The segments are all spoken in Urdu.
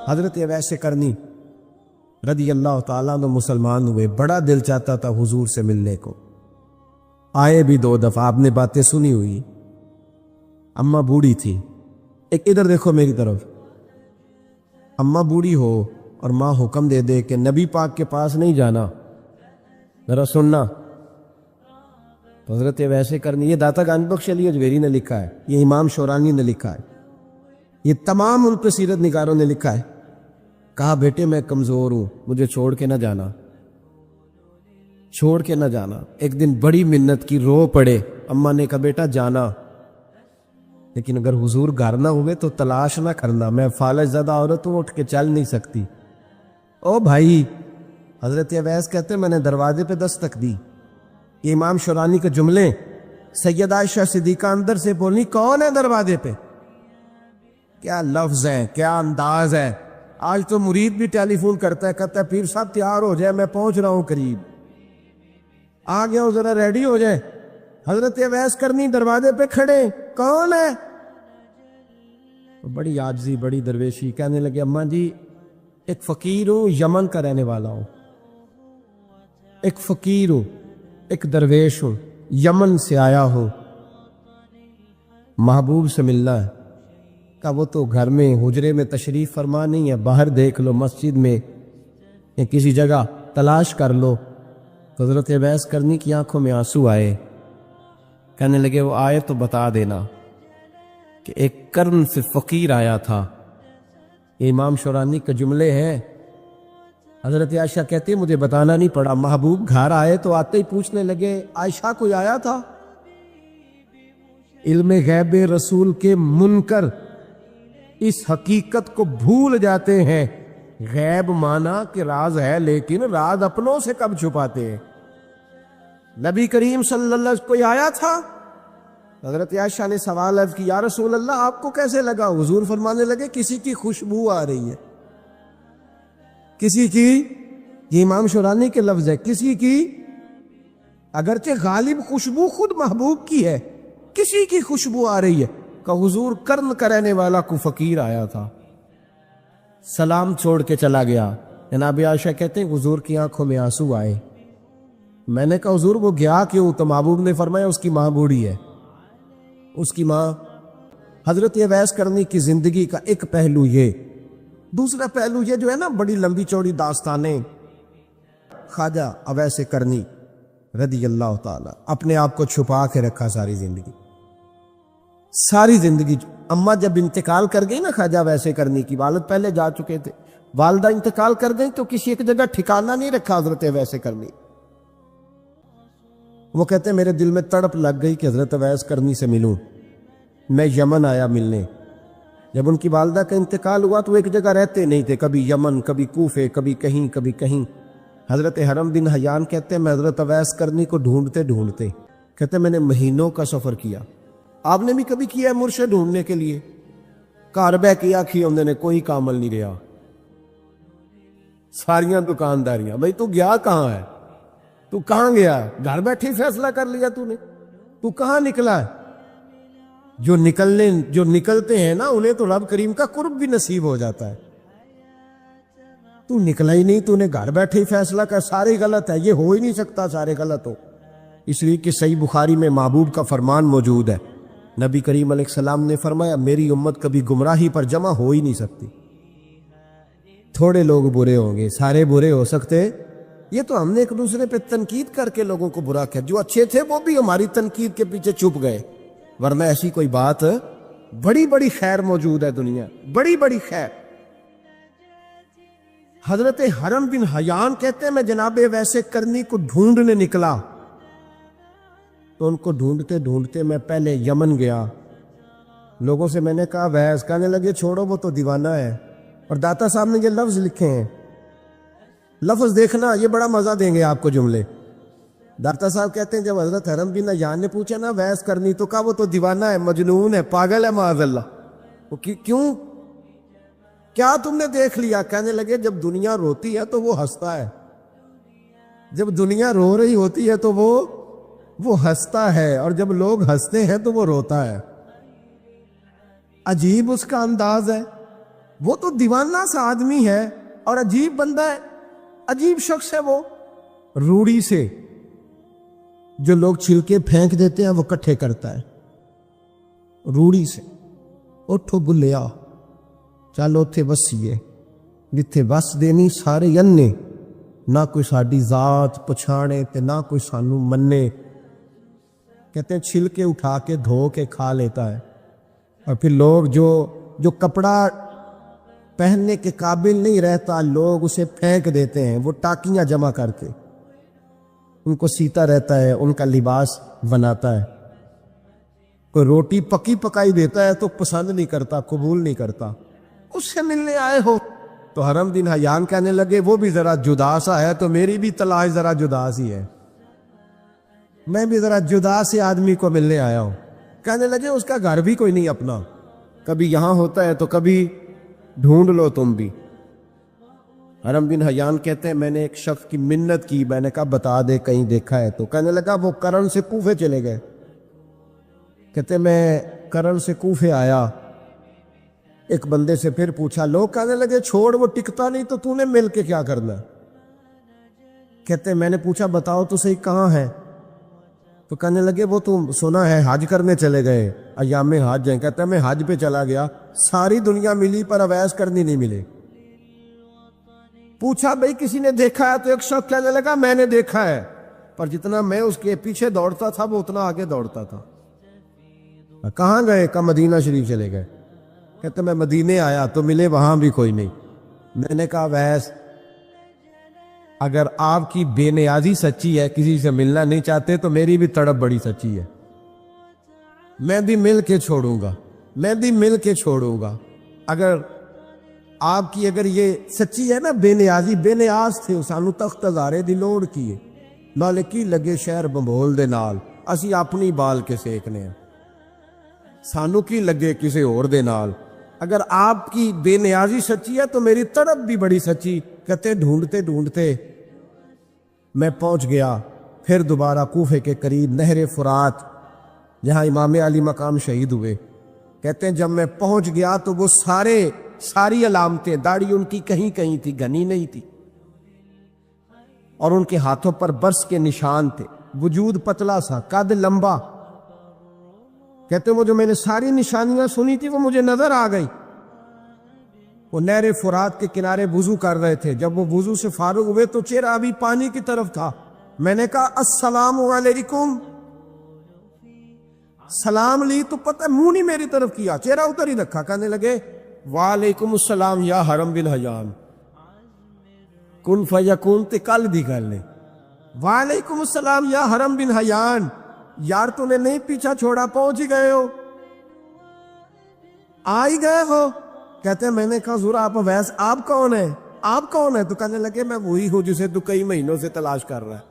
حضرت اویس کرنی رضی اللہ تعالیٰ عنہ مسلمان ہوئے، بڑا دل چاہتا تھا حضور سے ملنے کو، آئے بھی 2 دفعہ، آپ نے باتیں سنی ہوئی۔ اماں بوڑھی تھی، ایک ادھر دیکھو میری طرف، اماں بوڑھی ہو اور ماں حکم دے دے کہ نبی پاک کے پاس نہیں جانا، ذرا سننا، تو حضرت ویسے کرنی، یہ داتا گان بخش علی اجویری نے لکھا ہے، یہ امام شورانی نے لکھا ہے، یہ تمام ان پہ سیرت نگاروں نے لکھا ہے، کہا بیٹے میں کمزور ہوں، مجھے چھوڑ کے نہ جانا، چھوڑ کے نہ جانا۔ ایک دن بڑی منت کی، رو پڑے، اماں نے کہا بیٹا جانا، لیکن اگر حضور گھر نہ ہوئے تو تلاش نہ کرنا، میں فالج زدہ عورت ہوں، اٹھ کے چل نہیں سکتی۔ او بھائی، حضرت اویس کہتے میں نے دروازے پہ دستک دی، یہ امام شورانی کے جملے، سیدہ عائشہ صدیقہ اندر سے بولی کون ہے دروازے پہ؟ کیا لفظ ہے، کیا انداز ہے! آج تو مرید بھی ٹیلی فون کرتا ہے، کہتا ہے پیر صاحب تیار ہو جائے، میں پہنچ رہا ہوں قریب، آ گیا ہوں، ذرا ریڈی ہو جائے۔ حضرت اویس کرنی دروازے پہ کھڑے، کون ہے؟ بڑی عاجزی، بڑی درویشی، کہنے لگے اماں جی ایک فقیر ہوں، یمن کا رہنے والا ہوں، ایک فقیر ہوں، ایک درویش ہوں، یمن سے آیا ہوں، محبوب سے ملنا ہے۔ کہا وہ تو گھر میں حجرے میں تشریف فرما نہیں ہے، باہر دیکھ لو، مسجد میں یا کسی جگہ تلاش کر لو۔ حضرت اویس کرنی کی آنکھوں میں آنسو آئے، کہنے لگے وہ آئے تو بتا دینا کہ ایک قرن سے فقیر آیا تھا۔ یہ امام شورانی کے جملے ہیں۔ حضرت عائشہ کہتی مجھے بتانا نہیں پڑا، محبوب گھر آئے تو آتے ہی پوچھنے لگے عائشہ کوئی آیا تھا؟ علم غیب رسول کے منکر اس حقیقت کو بھول جاتے ہیں، غیب مانا کہ راز ہے، لیکن راز اپنوں سے کب چھپاتے ہیں۔ نبی کریم صلی اللہ علیہ وسلم کوئی آیا تھا؟ حضرت عائشہ نے سوال عرض کی یا رسول اللہ آپ کو کیسے لگا؟ حضور فرمانے لگے کسی کی خوشبو آ رہی ہے، کسی کی، یہ امام شورانی کے لفظ ہے، کسی کی، اگرچہ غالب خوشبو خود محبوب کی ہے، کسی کی خوشبو آ رہی ہے۔ کہ حضور قرن کا رہنے والا کو فقیر آیا تھا، سلام چھوڑ کے چلا گیا۔ جناب عائشہ کہتے ہیں حضور کی آنکھوں میں آنسو آئے۔ میں نے کہا حضور وہ گیا کیوں؟ تو محبوب نے فرمایا اس کی ماں بوڑھی ہے، اس کی ماں۔ حضرت اویس کرنی کی زندگی کا ایک پہلو یہ، دوسرا پہلو یہ جو ہے نا، بڑی لمبی چوڑی داستانیں، خواجہ اویس کرنی رضی اللہ تعالیٰ اپنے آپ کو چھپا کے رکھا ساری زندگی، ساری زندگی۔ اماں جب انتقال کر گئی نا خواجہ اویس کرنی کی، والد پہلے جا چکے تھے، والدہ انتقال کر گئی تو کسی ایک جگہ ٹھکانہ نہیں رکھا حضرت اویس کرنی۔ وہ کہتے ہیں میرے دل میں تڑپ لگ گئی کہ حضرت اویس کرنی سے ملوں، میں یمن آیا ملنے۔ جب ان کی والدہ کا انتقال ہوا تو وہ ایک جگہ رہتے نہیں تھے، کبھی یمن، کبھی کوفے، کبھی کہیں کبھی کہیں۔ حضرت حرم بن حیان کہتے ہیں میں حضرت اویس کرنی کو ڈھونڈتے ڈھونڈتے، کہتے ہیں میں نے مہینوں کا سفر کیا۔ آپ نے بھی کبھی کیا ہے مرشد ڈھونڈنے کے لیے؟ گھر بہ کے آکھی انہوں نے کوئی کامل نہیں رہا، ساریاں دکانداریاں۔ بھئی تو گیا کہاں ہے؟ تو کہاں گیا؟ گھر بیٹھے فیصلہ کر لیا تو نے، تو کہاں نکلا ہے؟ جو نکلتے ہیں نا انہیں تو رب کریم کا قرب بھی نصیب ہو جاتا ہے۔ تو نکلا ہی نہیں، تو نے گھر بیٹھے ہی فیصلہ کر، سارے غلط ہے، یہ ہو ہی نہیں سکتا سارے غلط ہو۔ اس لیے کہ صحیح بخاری میں محبوب کا فرمان موجود ہے، نبی کریم علیہ السلام نے فرمایا میری امت کبھی گمراہی پر جمع ہو ہی نہیں سکتی، تھوڑے لوگ برے ہوں گے، سارے برے ہو سکتے۔ یہ تو ہم نے ایک دوسرے پہ تنقید کر کے لوگوں کو برا کیا، جو اچھے تھے وہ بھی ہماری تنقید کے پیچھے چھپ گئے، ورنہ ایسی کوئی بات، بڑی بڑی خیر موجود ہے دنیا، بڑی بڑی خیر۔ حضرت حرم بن حیان کہتے ہیں میں جناب اویس کرنی کو ڈھونڈنے نکلا، تو ان کو ڈھونڈتے ڈھونڈتے میں پہلے یمن گیا۔ لوگوں سے میں نے کہا اویس، کہنے لگے چھوڑو وہ تو دیوانہ ہے۔ اور داتا صاحب نے یہ لفظ لکھے ہیں، لفظ دیکھنا، یہ بڑا مزہ دیں گے آپ کو جملے۔ داتا صاحب کہتے ہیں جب حضرت حرم بن حیان نے پوچھا نا اویس کرنی، تو کہا وہ تو دیوانہ ہے، مجنون ہے، پاگل ہے معاذ اللہ۔ وہ کیوں؟ کیا تم نے دیکھ لیا؟ کہنے لگے جب دنیا روتی ہے تو وہ ہنستا ہے، جب دنیا رو رہی ہوتی ہے تو وہ ہنستا ہے، اور جب لوگ ہنستے ہیں تو وہ روتا ہے۔ عجیب اس کا انداز ہے، وہ تو دیوانہ سا آدمی ہے اور عجیب بندہ ہے، عجیب شخص ہے وہ۔ روڑی سے جو لوگ چھلکے پھینک دیتے ہیں وہ کٹھے کرتا ہے، روڑی سے۔ اٹھو بلیا چلو اتھے وسیے جتھے وس دینی سارے انے، نہ کوئی ساڈی ذات پچھانے تے نہ کوئی سانو منے۔ کہتے ہیں چھلکے اٹھا کے دھو کے کھا لیتا ہے، اور پھر لوگ جو کپڑا پہننے کے قابل نہیں رہتا لوگ اسے پھینک دیتے ہیں، وہ ٹاکیاں جمع کر کے ان کو سیتا رہتا ہے، ان کا لباس بناتا ہے۔ کوئی روٹی پکی پکائی دیتا ہے تو پسند نہیں کرتا، قبول نہیں کرتا، اس سے ملنے آئے ہو۔ تو حرم بن حیان کہنے لگے وہ بھی ذرا جدا سا ہے تو میری بھی تلاش ذرا جدا سی ہے، میں بھی ذرا جدا سے آدمی کو ملنے آیا ہوں۔ کہنے لگے اس کا گھر بھی کوئی نہیں اپنا، کبھی یہاں ہوتا ہے تو کبھی ڈھونڈ لو تم بھی۔ حرم بن حیان کہتے ہیں میں نے ایک شخص کی منت کی، میں نے کہا بتا دے کہیں دیکھا ہے تو۔ کہنے لگا وہ کرن سے کوفے چلے گئے۔ کہتے میں کرن سے کوفے آیا، ایک بندے سے پھر پوچھا، لوگ کہنے لگے چھوڑ وہ ٹکتا نہیں تو تو نے مل کے کیا کرنا۔ کہتے میں نے پوچھا بتاؤ تو صحیح کہاں ہے، تو کہنے لگے وہ تو سنا ہے حج کرنے چلے گئے، ایام حج ہیں۔ کہتا ہے میں حج پہ چلا گیا، ساری دنیا ملی پر اویس کرنی نہیں ملے۔ پوچھا بھئی کسی نے دیکھا ہے، تو ایک شخص کہنے لگا میں نے دیکھا ہے، پر جتنا میں اس کے پیچھے دوڑتا تھا وہ اتنا آگے دوڑتا تھا۔ کہاں گئے؟ کہ مدینہ شریف چلے گئے۔ کہتے میں مدینے آیا تو ملے وہاں بھی کوئی نہیں۔ میں نے کہا ویس اگر آپ کی بے نیازی سچی ہے، کسی سے ملنا نہیں چاہتے، تو میری بھی تڑپ بڑی سچی ہے، میں بھی مل کے چھوڑوں گا، میں بھی مل کے چھوڑوں گا۔ اگر آپ کی اگر یہ سچی ہے نا بے نیازی، بے نیاز تھے، سانو تخت ہزارے دی لوڑ کیے، نالے کی لگے شہر بمبول دے نال، اسی اپنی بال کے سیکنے ہیں، سانو کی لگے کسی اور دے نال۔ اگر آپ کی بے نیازی سچی ہے تو میری تڑپ بھی بڑی سچی۔ کہتے ڈھونڈتے ڈھونڈتے میں پہنچ گیا پھر دوبارہ کوفے کے قریب نہر فرات، جہاں امام علی مقام شہید ہوئے۔ کہتے ہیں جب میں پہنچ گیا تو وہ ساری علامتیں، داڑھی ان کی کہیں کہیں تھی، گھنی نہیں تھی، اور ان کے ہاتھوں پر برس کے نشان تھے، وجود پتلا سا، قد لمبا۔ کہتے ہیں وہ جو میں نے ساری نشانیاں سنی تھی وہ مجھے نظر آ گئی۔ وہ نہر فرات کے کنارے وضو کر رہے تھے، جب وہ وضو سے فارغ ہوئے تو چہرہ ابھی پانی کی طرف تھا۔ میں نے کہا السلام علیکم، سلام لی تو پتہ منہ نہیں میری طرف کیا، چہرہ ادھر ہی رکھا۔ کہنے لگے وعلیکم السلام یا حرم بن حیان، کن فیکون تے کل دی گل نے، وعلیکم السلام یا حرم بن حیان، یار تو نے نہیں پیچھا چھوڑا، پہنچ ہی گئے ہو، آ ہی گئے ہو۔ کہتے ہیں میں نے کہا حضور آپ ویس آپ کون ہیں، آپ کون ہیں؟ تو کہنے لگے میں وہی ہوں جسے تو کئی مہینوں سے تلاش کر رہا ہے۔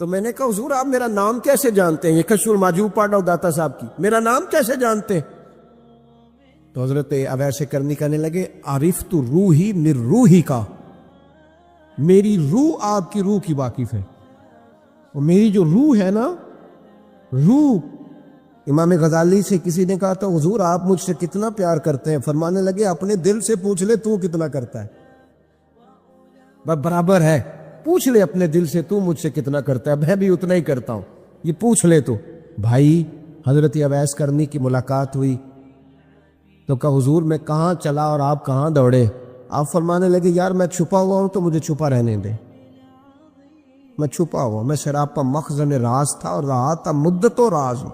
تو میں نے کہا حضور آپ میرا نام کیسے جانتے ہیں؟ یہ کشف المحجوب پڑھ رہا ہوں داتا صاحب کی، میرا نام کیسے جانتے ہیں؟ تو حضرت اویس کرنی کہنے لگے عرفت روحی من روحی کا، میری روح آپ کی روح کی واقف ہے، اور میری جو روح ہے نا، روح۔ امام غزالی سے کسی نے کہا تھا حضور آپ مجھ سے کتنا پیار کرتے ہیں؟ فرمانے لگے اپنے دل سے پوچھ لے تو کتنا کرتا ہے، برابر ہے، پوچھ لے اپنے دل سے تو مجھ سے کتنا کرتا ہے، میں بھی اتنا ہی کرتا ہوں، یہ پوچھ لے تو۔ بھائی حضرت اویس کرنی کی ملاقات ہوئی تو کہا حضور میں کہاں چلا اور آپ کہاں دوڑے؟ آپ فرمانے لگے یار میں چھپا ہوا ہوں تو مجھے چھپا رہنے دے، میں چھپا ہوا، میں سراپا مخزن راز تھا اور رہا تھا مدت و راز۔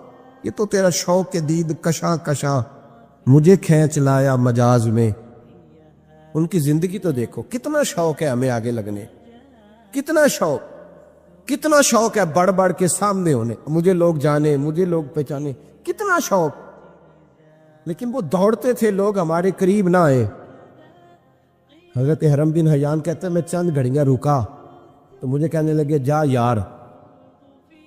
یہ تو تیرا شوق کے دید کشاں کشاں مجھے کھینچ لایا مجاز میں۔ ان کی زندگی تو دیکھو، کتنا شوق ہے ہمیں آگے لگنے، کتنا شوق ہے بڑھ بڑھ کے سامنے ہونے، مجھے لوگ جانے، مجھے لوگ پہچانے، کتنا شوق۔ لیکن وہ دوڑتے تھے لوگ ہمارے قریب نہ آئے۔ حضرت حرم بن حیان کہتے ہیں میں چند گھڑیاں رکا تو مجھے کہنے لگے جا یار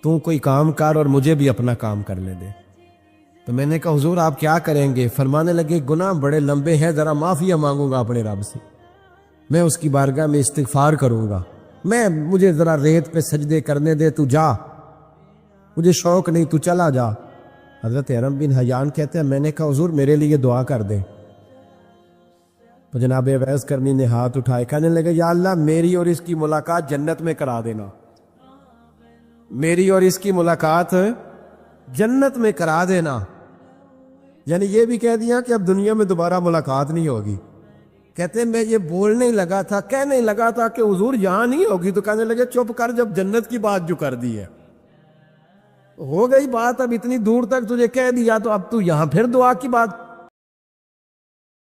تو کوئی کام کر اور مجھے بھی اپنا کام کرنے دے۔ تو میں نے کہا حضور آپ کیا کریں گے؟ فرمانے لگے گناہ بڑے لمبے ہیں، ذرا معافیہ مانگوں گا اپنے رب سے، میں اس کی بارگاہ میں استغفار کروں گا، مجھے ذرا ریت پہ سجدے کرنے دے، تو جا، مجھے شوق نہیں، تو چلا جا۔ حضرت حرم بن حیان کہتے ہیں میں نے کہا حضور میرے لیے دعا کر دیں۔ تو جناب اویس کرنی نے ہاتھ اٹھائے، کہنے لگے یا اللہ میری اور اس کی ملاقات جنت میں کرا دینا، میری اور اس کی ملاقات جنت میں کرا دینا. یعنی یہ بھی کہہ دیا کہ اب دنیا میں دوبارہ ملاقات نہیں ہوگی. کہتے ہیں میں یہ بولنے لگا تھا، کہنے لگا تھا کہ حضور یہاں نہیں ہوگی، تو کہنے لگے چپ کر، جب جنت کی بات جو کر دی ہے ہو گئی بات، اب اتنی دور تک تجھے کہہ دیا تو اب تو یہاں پھر دعا کی بات